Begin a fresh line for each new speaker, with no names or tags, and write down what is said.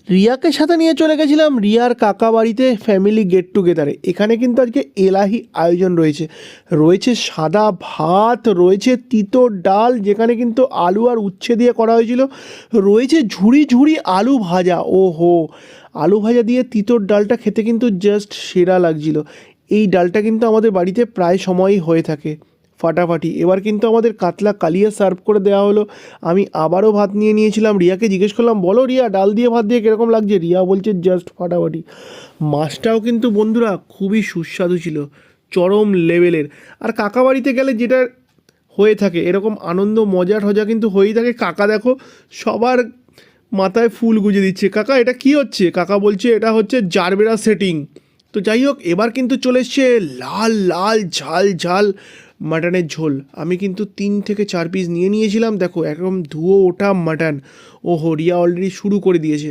রিয়াকে সাথে নিয়ে চলে গেছিলাম রিয়ার কাকা বাড়িতে ফ্যামিলি গেট টুগেদারে। এখানে কিন্তু আজকে এলাহি আয়োজন রয়েছে। রয়েছে সাদা ভাত, রয়েছে তিতো ডাল যেখানে কিন্তু আলু আর উচ্ছে দিয়ে করা হয়েছিল, রয়েছে ঝুড়ি ঝুড়ি আলু ভাজা। ওহো, আলু ভাজা দিয়ে তিতোর ডালটা খেতে কিন্তু জাস্ট সেরা লাগছিল। এই ডালটা কিন্তু আমাদের বাড়িতে প্রায় সময়ই হয়ে থাকে, ফাটাফাটি। এবার কিন্তু আমাদের কাতলা কালিয়া সার্ভ করে দেওয়া হলো। আমি আবারও ভাত নিয়ে নিয়েছিলাম। রিয়াকে জিজ্ঞেস করলাম, বলো রিয়া, ডাল দিয়ে ভাত দিয়ে কীরকম লাগছে? রিয়া বলছে জাস্ট ফাটাফাটি। মাছটাও কিন্তু বন্ধুরা খুবই সুস্বাদু ছিল, চরম লেভেলের। আর কাকা বাড়িতে গেলে যেটা হয়ে থাকে, এরকম আনন্দ মজা টজা কিন্তু হয়েই থাকে। কাকা দেখো সবার মাথায় ফুল গুজে দিচ্ছে। কাকা এটা কি হচ্ছে? কাকা বলছে এটা হচ্ছে জারবেরা সেটিং। তো যাই হোক, এবার কিন্তু চলে এসছে লাল লাল ঝাল ঝাল মাটনের ঝোল। আমি কিন্তু 3 থেকে 4 পিস নিয়ে নিয়েছিলাম। দেখো একদম ধুয়ো ওঠা মাটন। ও হরিয়া অলরেডি শুরু করে দিয়েছে।